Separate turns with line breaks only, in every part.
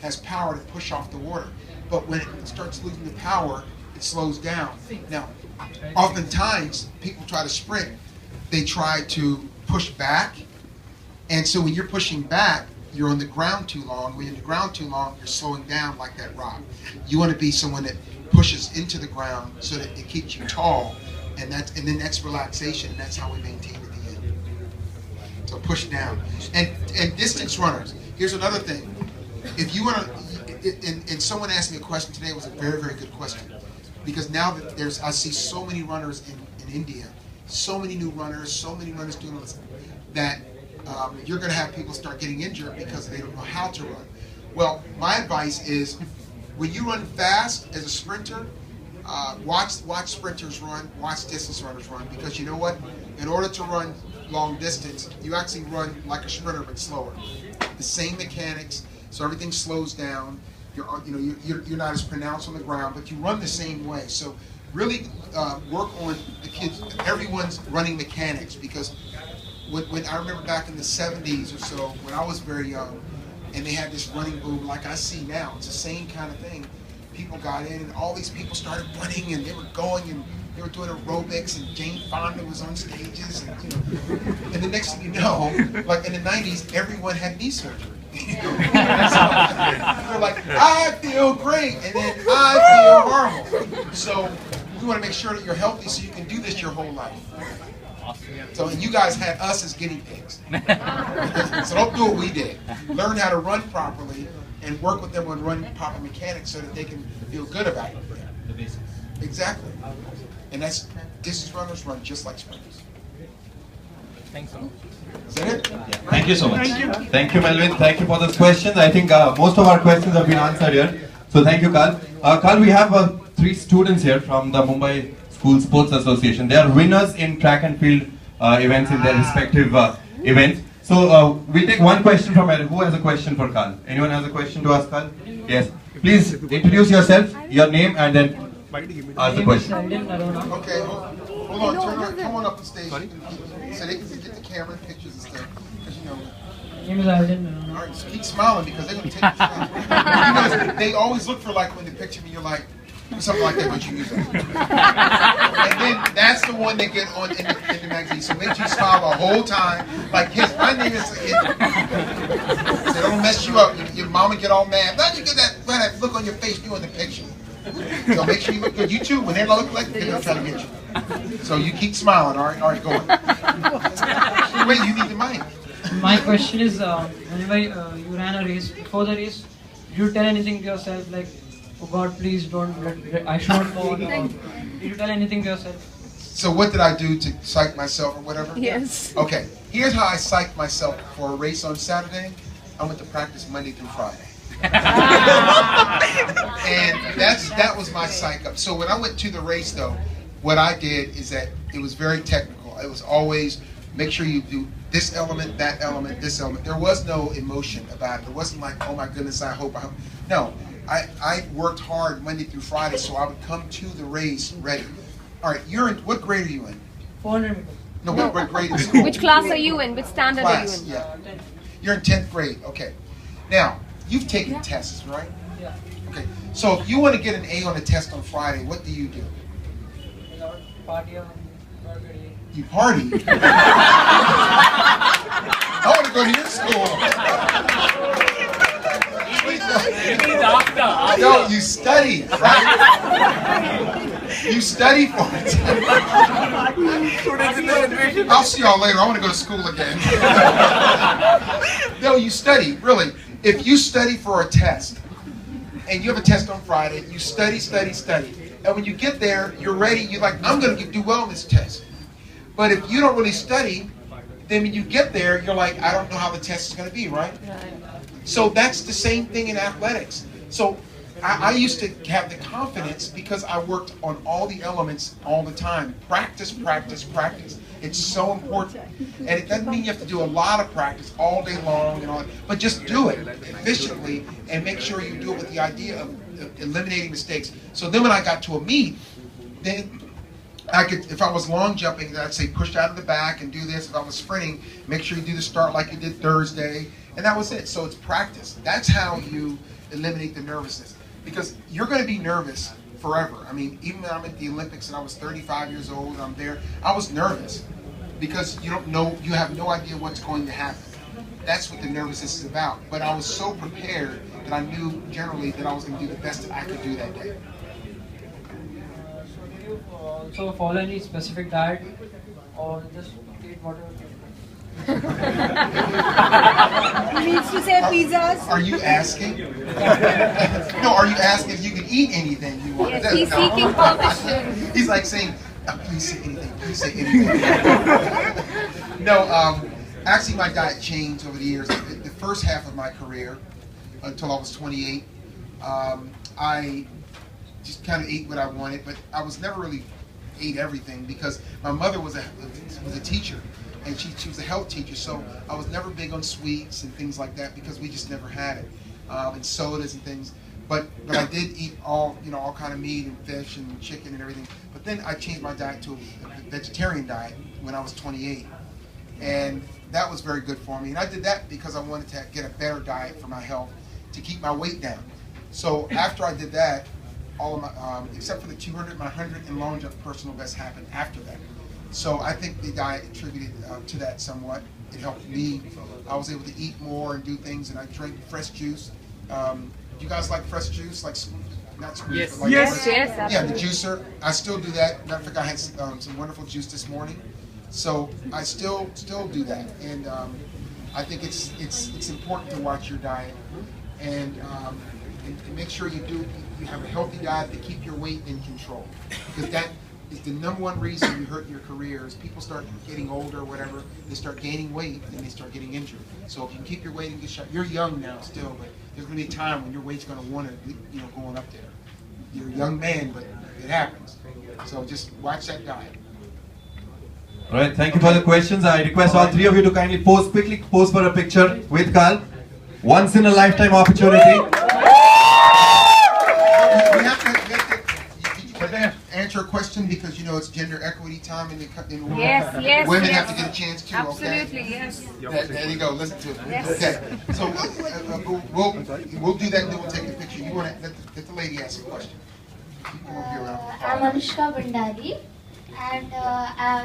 has power to push off the water. But when it starts losing the power, it slows down. Now, oftentimes, people try to sprint. They try to push back. And so when you're pushing back, you're on the ground too long. When you're on the ground too long, you're slowing down like that rock. You want to be someone that pushes into the ground so that it keeps you tall. And then that's relaxation. And that's how we maintain at the end. So push down. And distance runners, here's another thing. If you want to, and someone asked me a question today, it was a very, very good question. Because now that I see so many runners in India, so many new runners, so many runners doing this, that you're going to have people start getting injured because they don't know how to run. Well, my advice is, when you run fast as a sprinter, watch sprinters run, watch distance runners run, because you know what? In order to run long distance, you actually run like a sprinter but slower. The same mechanics, so everything slows down. You're not as pronounced on the ground, but you run the same way. So really work on the kids, everyone's running mechanics, because when I remember back in the 70s or so, when I was very young, and they had this running boom like I see now, it's the same kind of thing. People got in, and all these people started running, and they were going, and they were doing aerobics, and Jane Fonda was on stages, and the next thing you know, like in the 90s, everyone had knee surgery. So they're like, I feel great, and then I feel horrible. So we want to make sure that you're healthy so you can do this your whole life. So, and you guys had us as guinea pigs. So don't do what we did. Learn how to run properly and work with them on running proper mechanics so that they can feel good about it.
The basics.
Exactly. And that's, distance runners run just like sprinters.
Thanks so much.
Is that it?
Thank you so much. Thank you, Melvin. Thank you for those questions. I think most of our questions have been answered here. So thank you, Carl. Carl, we have 3 students here from the Mumbai School Sports Association. They are winners in track and field events in their respective events. So we'll take one question from everyone. Who has a question for Carl? Anyone has a question to ask Carl? Yes. Please introduce yourself, your name, and then ask the question.
Okay, hold on. Come on up the stage. So they can get the camera and pictures and stuff. Because all right, so keep smiling because they're going to take your shot. They always look for, like, when they picture me, you're like, something like that, but you use it. And then that's the one they get on in the magazine. So make you smile the whole time. Like, yes, my name is. They don't mess you up. Your mama get all mad. Why'd you get that look on your face doing the picture? So make sure you look good. You too. When they look like they're gonna try to get you. So you keep smiling. All right, go on. Wait, you need the mic.
My question is, whenever you ran a race, before the race, did you tell anything to yourself like, oh God, please don't, I should not fall? Did you tell anything to yourself?
So what did I do to psych myself or whatever?
Yes.
Okay, here's how I psyched myself for a race on Saturday. I went to practice Monday through Friday. And that was my psych up. So when I went to the race though, what I did is that it was very technical. It was always make sure you do this element, that element, this element. There was no emotion about it. It wasn't like, oh my goodness, I hope. No. I worked hard Monday through Friday, so I would come to the race ready. All right, what grade are you in?
400 meters.
No, what grade is school?
Which class are you in? Which standard are you in?
Yeah. You're in 10th grade, okay. Now, you've taken tests, right?
Yeah.
Okay, so if you want to get an A on a test on Friday, what do you do?
Party.
You party? I want to go to your school. No, you study, right? You study for it. I'll see y'all later. I want to go to school again. No, you study, really. If you study for a test, and you have a test on Friday, you study. And when you get there, you're ready. You're like, I'm going to do well on this test. But if you don't really study, then when you get there, you're like, I don't know how the test is going to be, right? So that's the same thing in athletics. So I used to have the confidence because I worked on all the elements all the time. Practice. It's so important. And it doesn't mean you have to do a lot of practice all day long and all that, but just do it efficiently and make sure you do it with the idea of eliminating mistakes. So then when I got to a meet, then I could, if I was long jumping, I'd say push out of the back and do this. If I was sprinting, make sure you do the start like you did Thursday. And that was it. So it's practice. That's how you eliminate the nervousness. Because you're going to be nervous forever. I mean, even when I'm at the Olympics and I was 35 years old, I'm there, I was nervous because you don't know, you have no idea what's going to happen. That's what the nervousness is about. But I was so prepared that I knew generally that I was going to do the best that I could do that day.
So do you also follow any specific diet or just eat whatever?
He needs to say pizzas.
Are you asking? No, are you asking if you can eat anything you want?
Yes, he's seeking permission.
He's like saying, please say anything, please say anything. No, actually my diet changed over the years. The first half of my career, until I was 28, I just kind of ate what I wanted, but I was never really ate everything because my mother was a teacher. And she was a health teacher, so I was never big on sweets and things like that because we just never had it, and sodas and things. But I did eat all kind of meat and fish and chicken and everything. But then I changed my diet to a vegetarian diet when I was 28, and that was very good for me. And I did that because I wanted to get a better diet for my health to keep my weight down. So after I did that, all of my except for the 200, my 100 and long jump personal best happened after that. So I think the diet contributed to that somewhat. It helped me. I was able to eat more and do things, and I drank fresh juice. Do you guys like fresh juice? Like not squeeze,
Yes.
but like
Yes,
fresh?
yes,
Yeah, the
absolutely.
juicer. I still do that. Matter of fact, I had some wonderful juice this morning. So I still do that, and I think it's important to watch your diet and make sure you have a healthy diet to keep your weight in control, because that is the number one reason you hurt your career. Is people start getting older or whatever, they start gaining weight and they start getting injured. So if you keep your weight in good shape, you're young now still, but there's going to be a time when your weight's going to want to, going up there. You're a young man, but it happens. So just watch that diet.
All right, thank you for the questions. I request all three of you to kindly quickly pose for a picture with Carl. Once in a lifetime opportunity.
We have to answer a question because it's gender equity time in the world.
Yes, yes,
Women
yes.
have to get a chance too.
Absolutely,
Okay?
yes.
There you go. Listen to it.
Yes.
Okay. So we'll do that and then we'll take a picture. You want to let the lady ask a question. Come over here around.
I'm Anushka Bandari, and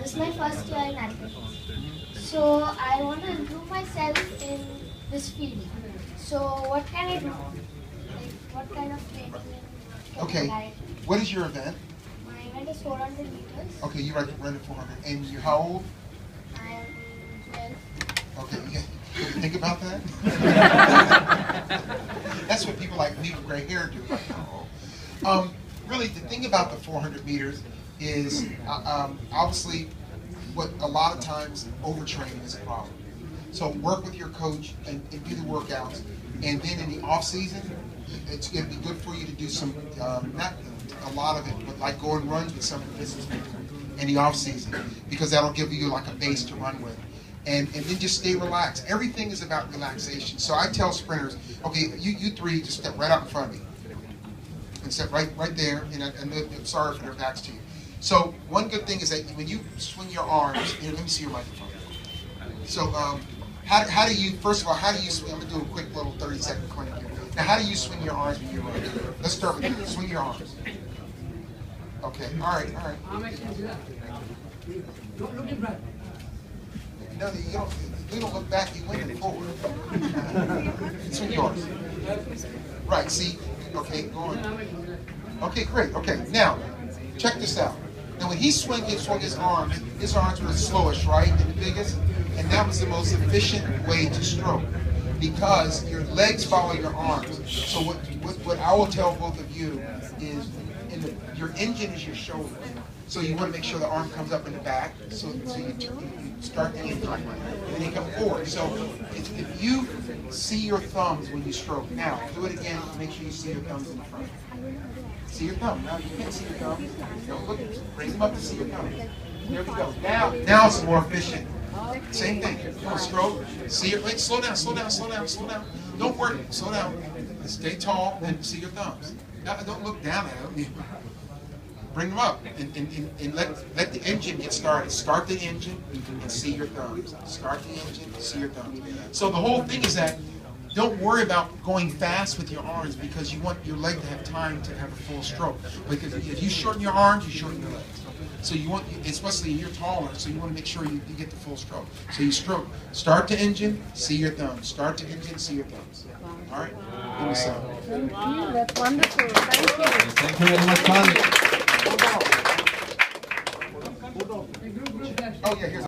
this is my first year in athletics. So I want to improve myself in this field. So what can I do? Like what kind of training can
Okay.
I?
What is your event?
My event is 400 meters.
Okay, you run the 400. And you're how old?
I'm 12.
Okay, you think about that? That's what people like me with gray hair do. Like, oh. Really, the thing about the 400 meters is obviously what a lot of times overtraining is a problem. So work with your coach and do the workouts, and then in the off season, it's going to be good for you to do some not a lot of it, but like go and run with some of the business people in the off season, because that'll give you like a base to run with. And then just stay relaxed. Everything is about relaxation. So I tell sprinters, okay, you three just step right out in front of me. And step right there, and I'm sorry for their backs to you. So one good thing is that when you swing your arms, let me see your microphone. So how do you, first of all, how do you swing? I'm going to do a quick little 30-second clinic here. Now, how do you swing your arms when you run? Let's start with you. Swing your arms. Okay, all right. No, you don't look back, you went forward. Swing your arms. Right, see? Okay, go on. Okay, great. Okay, now, check this out. Now, when he swung his arms were the slowest, right, and the biggest, and that was the most efficient way to stroke, because your legs follow your arms. So what I will tell both of you is, your engine is your shoulder. So you want to make sure the arm comes up in the back, so you start the engine, and then you come forward. So if you see your thumbs when you stroke, now do it again, make sure you see your thumbs in the front. See your thumb. Now you can't see your thumbs. Don't look, bring them up to see your thumbs. There we go. Now it's more efficient. Same thing. You want to stroke, see your, wait, slow down. Don't worry, slow down. Stay tall and see your thumbs. Now, don't look down at them. Bring them up and let the engine get started. Start the engine and see your thumbs. Start the engine, see your thumbs. So the whole thing is that don't worry about going fast with your arms because you want your leg to have time to have a full stroke. Because if you shorten your arms, you shorten your legs. So you want, especially you're taller, so you want to make sure you get the full stroke. So you stroke. Start to engine, see your thumbs. Start to engine, see your thumbs. All right? Give me some.
Thank you. That's wonderful. Thank you.
Thank you very much, Carl.
Oh, yeah, here's